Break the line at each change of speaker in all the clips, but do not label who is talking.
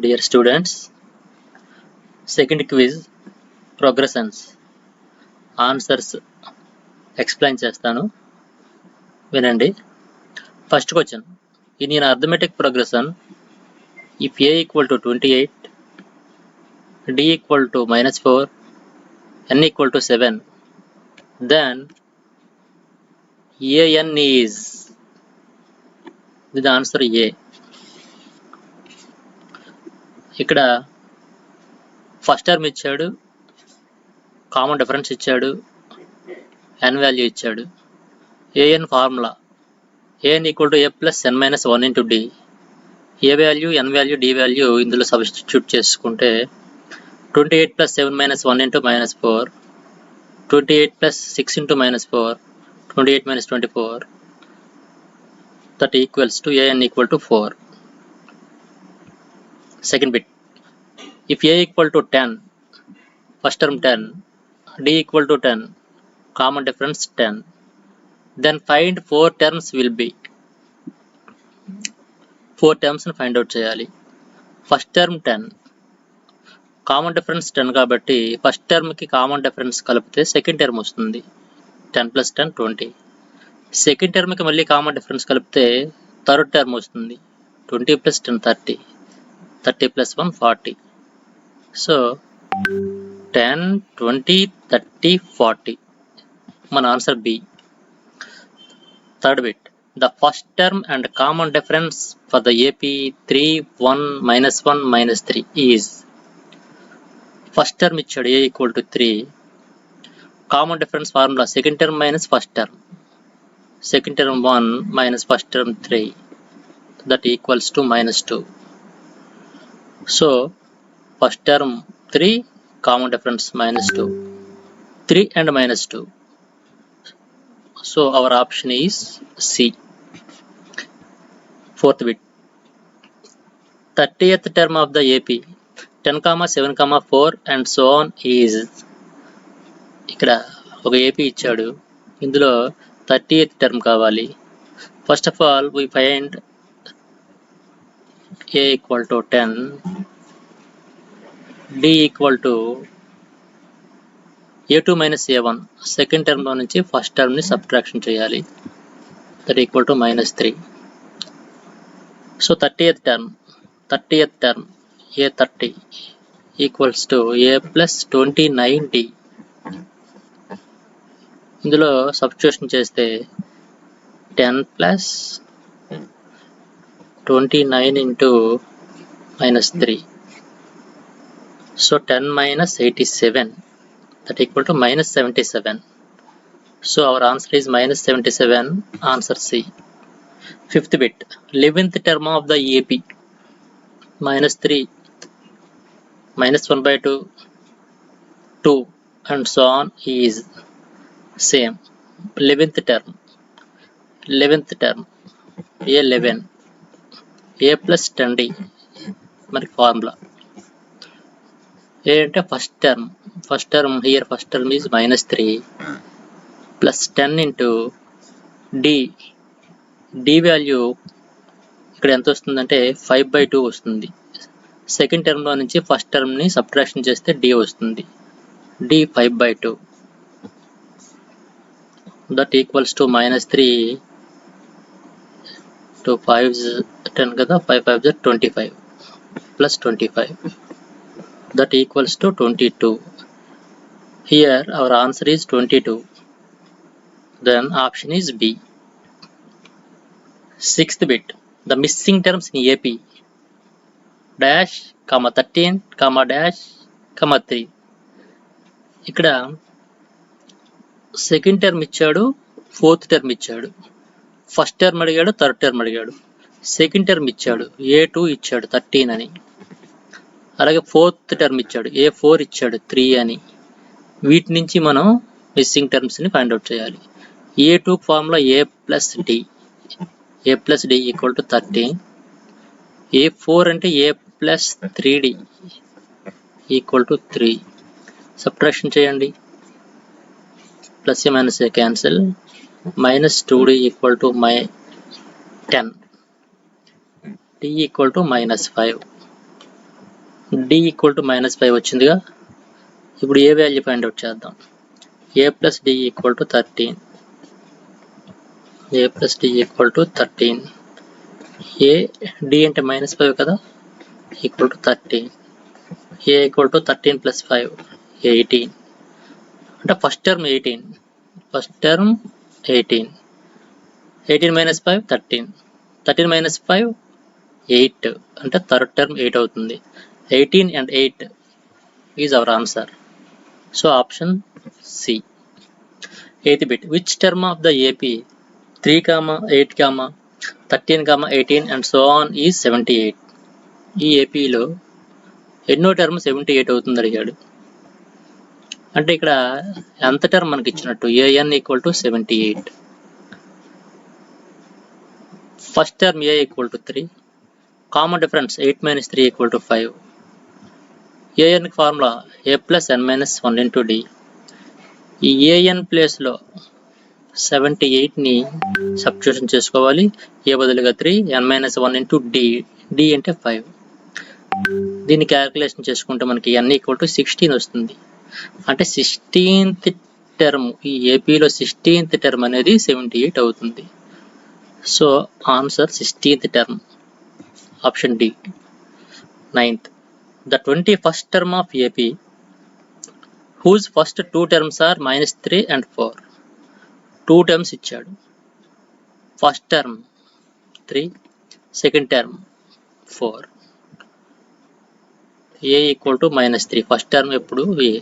dear students, second quiz progressions answers explain చేస్తాను వినండి. First question, in an arithmetic progression, if a equal to 28, d equal to -4, n equal to 7, then an is the answer a. ఇక్కడ first term ఇచ్చాడు, common difference ఇచ్చాడు, n value ఇచ్చాడు. an formula an equal to a plus n minus 1 into d. A value, n value, d value ఇందులో substitute చేసుకుంటే 28 plus 7 minus 1 into -4, 28 plus 6 into -4, 28 minus 24, that equals to an equal to 4. Second bit, if a equal to 10, first term 10, d equal to 10, common difference 10, then find 4 terms will be. 4 terms ని find out చేయాలి. First term 10, common difference 10 కాబట్టి first టర్మ్కి common difference కలిపితే second term వస్తుంది. 10 plus 10 20. Second టర్మ్కి మళ్ళీ common difference కలిపితే third term వస్తుంది. 20 plus 10 30, 30 plus 1 40. So 10, 20, 30, 40. మన answer B. Third bit, the first term and common difference for the AP 3, 1, -1, -3 is. First term ఇచ్చాడు a equal to 3, common difference formula second term minus first term, second term 1 minus first term 3, that equals to -2. So first term 3, common difference -2, 3 and -2. So our option is C. Fourth bit, 30th term of the AP 10, 7, 4 and so on is. ఇక్కడ ఒక AP ఇచ్చాడు, ఇందులో 30th term కావాలి. First of all we find a equal to 10, d equal to a2 minus a1, second టర్మ్లో నుంచి ఫస్ట్ టర్మ్ని subtraction చేయాలి. That equal to -3. So 30th term a30 equals to a plus 29d. ఇందులో substitution చేస్తే 10 plus 29 into -3. So 10 minus 87, that equal to -77. So our answer is -77, answer C. Fifth bit, 11th term of the AP -3, -1/2, 2 and so on is same. 11th term a11, a plus 10d మరి formula. A అంటే first term here first term is -3 plus 10 into d value ఇక్కడ ఎంత వస్తుందంటే 5/2 వస్తుంది. Second టర్మ్లో నుంచి ఫస్ట్ టర్మ్ని సబ్ట్రాక్షన్ చేస్తే డి వస్తుంది. D 5/2, that equals to -3 to 5 10 కదా, 5 5 25 plus 25, that equals to 22. Here our answer is 22. Then option is B. Sixth bit, the missing terms in AP dash, 13, dash, 3. ఇక్కడ సెకండ్ టర్మ్ ఇచ్చాడు, fourth term ఇచ్చాడు, first term అడిగాడు, third term అడిగాడు. Second term ఇచ్చాడు a2 ఇచ్చాడు 13 అని, అలాగే fourth term ఇచ్చాడు a4 ఇచ్చాడు 3 అని. వీటి నుంచి మనం మిస్సింగ్ టర్మ్స్ని ఫైండ్ అవుట్ చేయాలి. a2 formula a plus d equal to 13, a4 అంటే a plus 3d equal to 3. Subtraction చేయండి, plus a minus a cancel, -2d equal to 10, d equal to -5. d equal to -5 వచ్చిందిగా. ఇప్పుడు a value find out చేద్దాం. a plus d equal to 13. a plus d equal to 13. a d అంటే -5 కదా, equal to 13. a equal to 13 plus 5 18. అంటే first term 18. First term 18. 18 minus 5 13. 13 minus 5 8. అంటే third term 8 అవుతుంది. 18 and 8 is our answer. So option C. 8th bit. Which term of the AP 3, 8, 13, 18 and so on is 78? ఈ ఏపీలో ఎన్నో term 78 అవుతుంది అడిగాడు. అంటే ఇక్కడ ఎంత టర్మ్ మనకి ఇచ్చినట్టు an equal to 78. First term a equal to 3. Common difference 8 minus 3 equal to 5. an formula a plus n minus 1 into d. ఈ an ప్లేస్లో 78ని సబ్స్టిట్యూషన్ చేసుకోవాలి. a బదులుగా 3, n మైనస్ 1 ఇంటూ d అంటే 5. దీన్ని క్యాలిక్యులేషన్ చేసుకుంటే మనకి n ఈక్వల్ టు 16 వస్తుంది. అంటే 16th టర్మ్, ఈ ఏపీలో 16th టర్మ్ అనేది 78 అవుతుంది. సో ఆన్సర్ 16th టర్మ్, option D. 9th. The 21st term of AP whose first two terms are -3 and 4. 2 terms ఇచ్చాడు. First term 3, second term 4. a equal to -3. First term ఎప్పుడు a.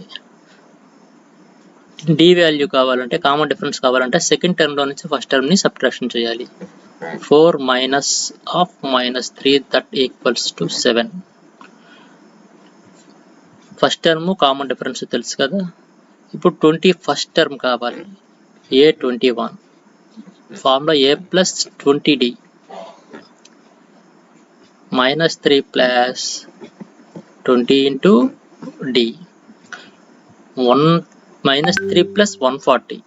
d value కావాలంటే, common difference కావాలంటే second టర్మ్లో నుంచి ఫస్ట్ టర్మ్ని subtraction చేయాలి. 4 minus of -3 that equals to 7. First term common difference తెలుసు కదా. ఇప్పుడు 21st టర్మ్ కావాలి. a21. Formula a plus 20d -3 plus 20 into d. 1 -3 plus 140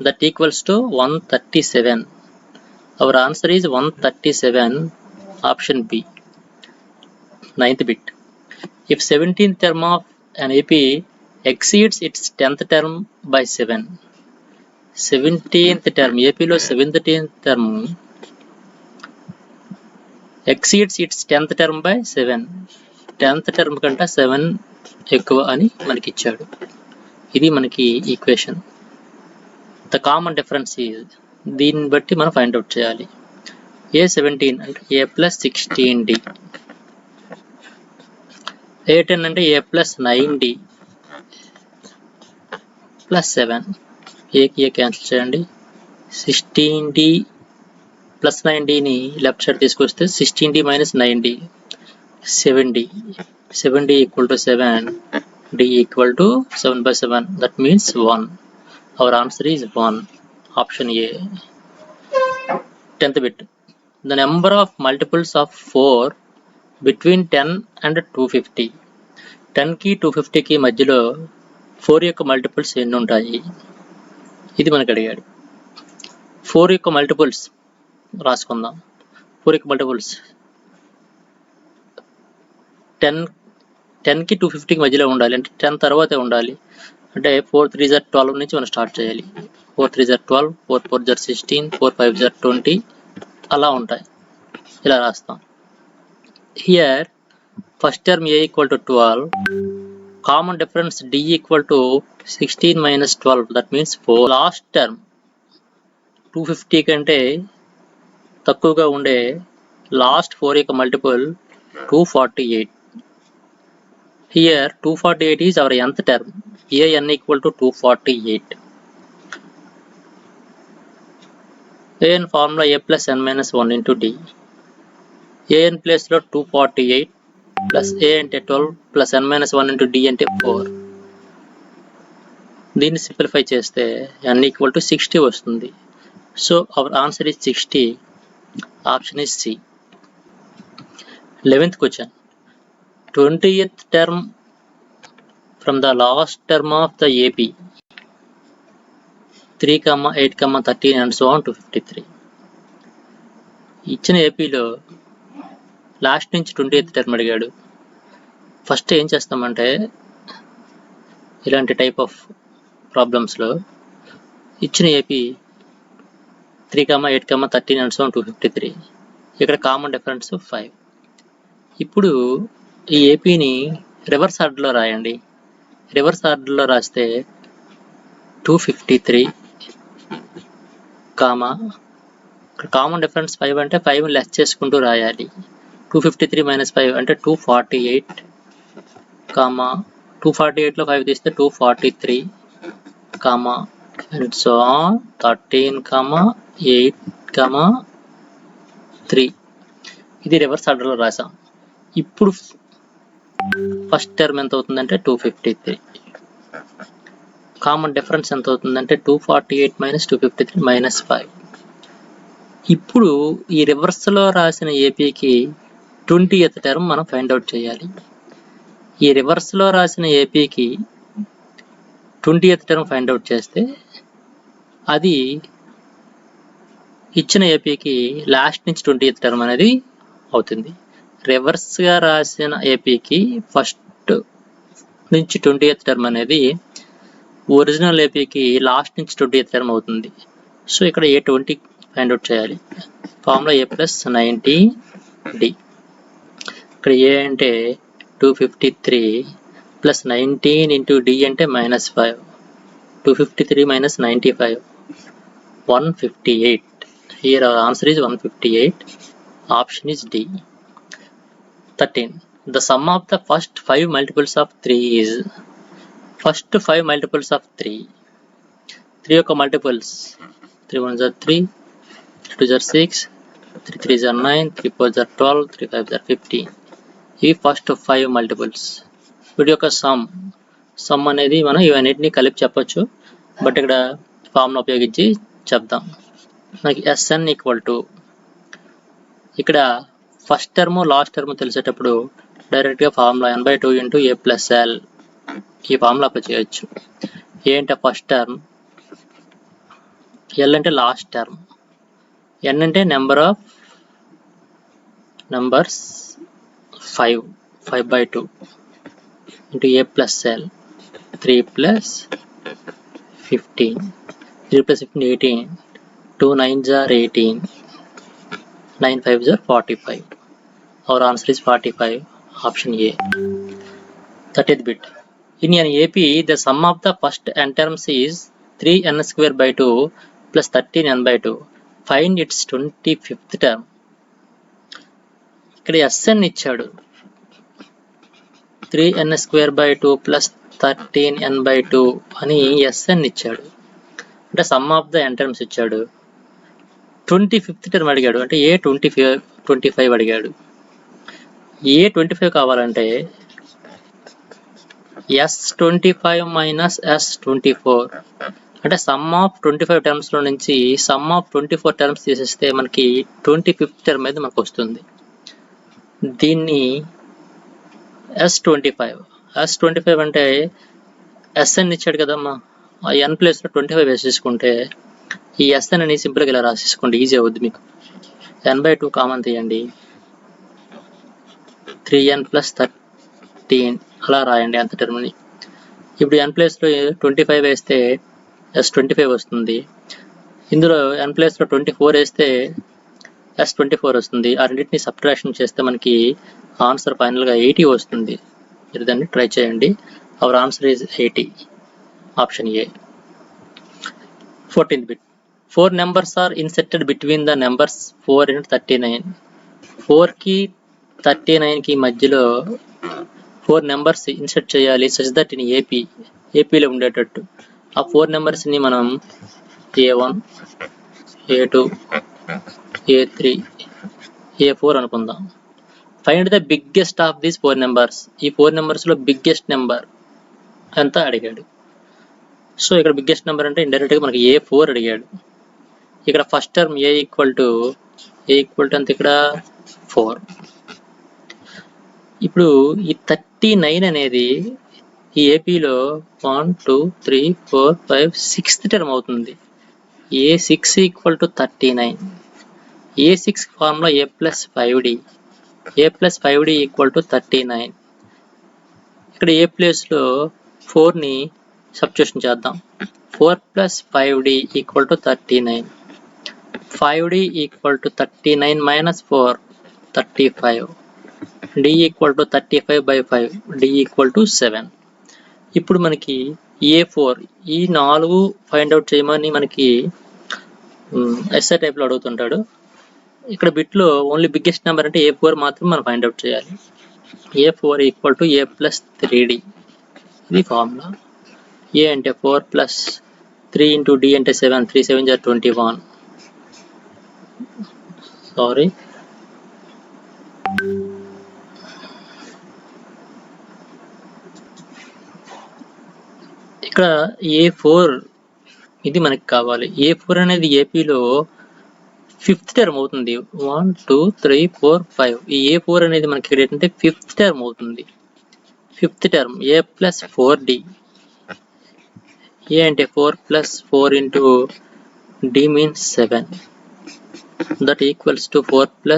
that equals to 137. Our answer is 137, option B. 9th bit. If 17th term of an AP exceeds its 10th term by 7. 17th term, AP లో 17th term exceeds its 10th term by 7. 10th term కంటే 7 ఎక్కువ అని మనకి ఇచ్చాడు. ఇది మనకి equation. The common difference is, దీన్ని బట్టి మనం ఫైండ్ అవుట్ చేయాలి. a17 అంటే a ప్లస్ 16d. a10 అంటే a ప్లస్ 9d ప్లస్ 7. ఏకి ఏ క్యాన్సిల్ చేయండి. 16d ప్లస్ 9dని లెఫ్ట్ సైడ్ తీసుకొస్తే 16d minus 9d 7d. 7d equal to 7, d equal to 7 by 7, that means 1. Our answer is 1, option A. 10th bit. The number of multiples of 4 between 10 and 250. 10కి 250కి మధ్యలో 4 యొక్క multiples ఎన్ని ఉంటాయి, ఇది మనకు అడిగాడు. 4 యొక్క మల్టిపుల్స్ రాసుకుందాం. 4 యొక్క మల్టిపుల్స్ 10కి 250కి మధ్యలో ఉండాలి, అంటే 10 తర్వాతే ఉండాలి. అంటే 4 3 = 12 నుంచి మనం స్టార్ట్ చేయాలి. 4 3 = 12, 4 4 = 16, 4 5 = 20 అలా ఉంటాయి. ఇలా రాస్తాం. Here first term a equal to 12, common difference d equal to 16 minus 12, that means 4. Last term 250 కంటే తక్కువగా ఉండే లాస్ట్ 4 యొక్క multiple 248. Here 248 is our nth term. an equal to 248. an formula a plus n minus 1 into d. an ప్లేస్లో 248 plus a అంటే 12 plus n minus 1 into d అంటే 4. దీన్ని simplify చేస్తే n equal to 60 వస్తుంది. So our answer is 60, option is C. 11th question. 20th term from the last term of the AP 3, 8, 13 and so on to 53. ఇచ్చిన ఏపీలో last నుంచి 20th term అడిగాడు. First ఏం చేస్తామంటే ఇలాంటి టైప్ ఆఫ్ ప్రాబ్లమ్స్లో ఇచ్చిన AP 3, 8, 13 and so on 253. ఇక్కడ common difference 5. ఇప్పుడు ఈ ఏపీని రివర్స్ ఆర్డర్లో రాయండి. రివర్స్ ఆర్డర్లో రాస్తే 253, కామన్ డిఫరెన్స్ 5 అంటే 5 లెస్ చేసుకుంటూ రాయాలి. 253 - 5 అంటే 248, 248లో 5 తీస్తే 243, and so on 13, 8, 3. ఇది రివర్స్ ఆర్డర్లో రాసాం. ఇప్పుడు ఫస్ట్ టర్మ్ ఎంత అవుతుందంటే 253. కామన్ డిఫరెన్స్ ఎంత అవుతుందంటే 248 - 253 -5. ఇప్పుడు ఈ రివర్స్లో రాసిన ఏపీకి 20th టర్మ్ మనం ఫైండ్ అవుట్ చేయాలి. ఈ రివర్స్లో రాసిన ఏపీకి 20th టర్మ్ ఫైండ్ అవుట్ చేస్తే అది ఇచ్చిన ఏపీకి లాస్ట్ నుంచి 20th టర్మ్ అనేది అవుతుంది. రివర్స్గా రాసిన ఏపీకి ఫస్ట్ నుంచి 20th టర్మ్ అనేది ఒరిజినల్ ఏపీకి లాస్ట్ నుంచి 20th టర్మ్ అవుతుంది. సో ఇక్కడ A20 ఫైండ్ అవుట్ చేయాలి. Formula A+90D. ఇక్కడ A అంటే 253 + 19 × D అంటే -5. 253 - 95, 158. Here our answer is 158. Option is D. 13. The sum of the first 5 multiples of 3 is. First 5 multiples of 3. 3 యొక్క multiples 3 1s are 3, 3 2s are 6, 3 3s are 9, 3 4s are 12, 3 5s are 15. ఇవి first 5 multiples. వీటి యొక్క some అనేది మనం ఇవన్నిటిని కలిపి చెప్పొచ్చు, but ఇక్కడ ఫార్ములా ఉపయోగించి చెప్దాం. మనకి Sn = ఇక్కడ ఫస్ట్ టర్మ్ లాస్ట్ టర్మ్ తెలిసేటప్పుడు డైరెక్ట్గా ఫార్ములా n/2 × A + L ఈ ఫార్ములా అప్లై చేయొచ్చు. ఏ అంటే ఫస్ట్ టర్మ్, L అంటే లాస్ట్ టర్మ్, n అంటే numbers 5/2 × A + L. 3 + 15, 3 + 15 18, 2 9s are 18, 9 5s are 45. Our answer is 45. Option A. 30th bit. In an AP, the sum of the first n terms is 3n² / 2 + 13n/2. Find its 25th term. ఇక్కడ Sn ఇచ్చాడు 3n² / 2 + 13n/2 అని Sn ఇచ్చాడు. అంటే some of the n terms ఇచ్చాడు. 25th term అడిగాడు, అంటే A25 అడిగాడు. A25 కావాలంటే S25 - S24 అంటే సమ్ ఆఫ్ 25 టర్మ్స్లో నుంచి సమ్ ఆఫ్ 24 టర్మ్స్ తీసేస్తే మనకి 25th టర్మ్ అనేది మనకు వస్తుంది. దీన్ని S25 అంటే Sn ఇచ్చాడు కదమ్మా, ఆ n ప్లేస్లో 25 వేసేసుకుంటే ఈ Sn అని సింపుల్గా ఇలా రాసేసుకోండి, ఈజీ అవుద్ది మీకు. n/2 కామన్ తీయండి, 3n + 13 అలా రాయండి అంత టర్మ్ని. ఇప్పుడు n ప్లేస్లో 25 వేస్తే S25 వస్తుంది. ఇందులో n ప్లేస్లో 24 వేస్తే S24 వస్తుంది. ఆ రెండింటిని సబ్ట్రాక్షన్ చేస్తే మనకి ఆన్సర్ ఫైనల్గా 80 వస్తుంది. మీరు దాన్ని ట్రై చేయండి. Our answer is 80. Option A. 14th bit. 4 numbers are inserted between the numbers 4 and 39. 4కి 39కి మధ్యలో 4 నెంబర్స్ ఇన్సర్ట్ చేయాలి సచ్ దట్ ఇన్ ఏపీలో ఉండేటట్టు. ఆ 4 నెంబర్స్ని మనం A1, A2, A3, A4 అనుకుందాం. Find the biggest of these 4 numbers. ఈ 4 నెంబర్స్లో బిగ్గెస్ట్ నెంబర్ ఎంత అడిగాడు. సో ఇక్కడ బిగ్గెస్ట్ నెంబర్ అంటే ఇండైరెక్ట్గా మనకి A4 అడిగాడు. ఇక్కడ first term A equal to అంత ఇక్కడ 4. ఇప్పుడు ఈ 39 అనేది ఈ ఏపీలో 1 2 3 4 5 6th టర్మ్ అవుతుంది. A6 = 39. A6 formula A + 5D. A + 5D = 39. ఇక్కడ ఏ ప్లేస్లో 4ని సబ్స్టిట్యూషన్ చేద్దాం. 4 + 5d = 39. 5d = 39 - 4 35. d = 35/5. d = 7. ఇప్పుడు మనకి A4 ఈ 4 ఫైండ్ అవుట్ చేయమని మనకి ఎస్ఐ టైప్లో అడుగుతుంటాడు. ఇక్కడ బిట్లో ఓన్లీ బిగ్గెస్ట్ నెంబర్ అంటే A4 మాత్రం మనం ఫైండ్ అవుట్ చేయాలి. A4 = A + 3d. ఇది ఫార్ములా. A అంటే 4 + 3 × d అంటే 7. 3 7 = 21. సారీ, ఇక్కడ A4 ఇది మనకి కావాలి. A4 అనేది ఏపీలో 5th టర్మ్ అవుతుంది. 1 2 3 4 5. ఈ A4 అనేది మనకి ఇక్కడ ఏంటంటే 5th టర్మ్ అవుతుంది. 5th term A + 4d. A అంటే 4 + 4 × d means 7. That equals to 4 +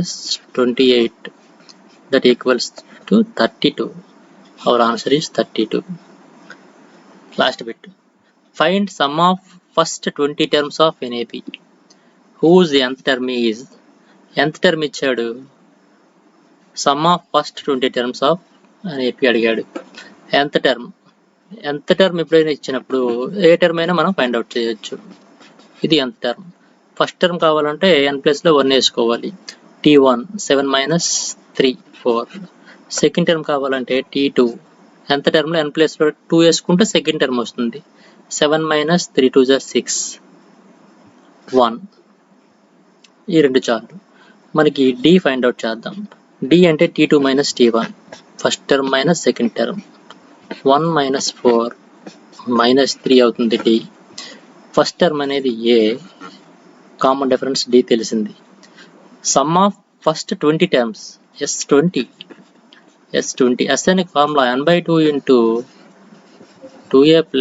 28. That equals to 32. Our answer is 32. Last bit. Find sum of first 20 terms of an AP. Whose nth term is? nth term ఇచ్చాడు. Some of first 20 terms of an AP అడిగాడు. nth term ఎప్పుడైనా ఇచ్చినప్పుడు ఏ term అయినా మనం find out చేయొచ్చు. ఇది nth term. First term కావాలంటే n ప్లేస్లో 1 వేసుకోవాలి. T1 7 - 3 4. సెకండ్ టర్మ్ కావాలంటే T2. nth టర్మ్లో n ప్లేస్లో 2 వేసుకుంటే సెకండ్ టర్మ్ వస్తుంది. 7 - 3 2 = 6 1. ఈ రెండు చాలు. మనకి D ఫైండ్ అవుట్ చేద్దాం. D అంటే T2 - T1. First term minus second term. 1 - 4 -3 అవుతుంది D. ఫస్ట్ టర్మ్ అనేది A, కామన్ డిఫరెన్స్ D తెలిసింది. Some of first 20 terms S20. S అనే formula n/2 × 2a +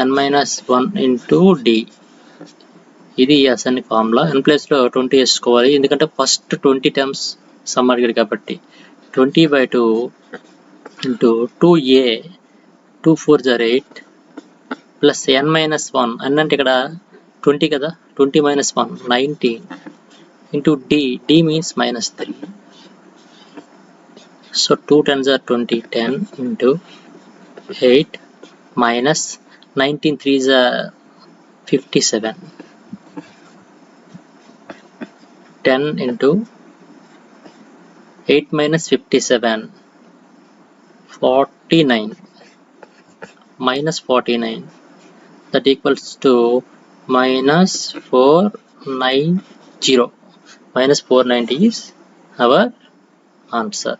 n - 1 × D. ఇది S అనే ఫార్ములా. n ప్లేస్లో 20 వేసుకోవాలి, ఎందుకంటే ఫస్ట్ 20 టర్మ్స్ సమ్ అడిగాడు కాబట్టి. 20/2 × 2a 2 4 = 8 + n - 1. n అంటే ఇక్కడ 20 కదా, 20 - 1 19 × D means -3. So 2 10s are 20. 10 × 8 minus 19 3s are 57. 10 × 8 - 57 49 -49. That equals to -490. -490 is our answer.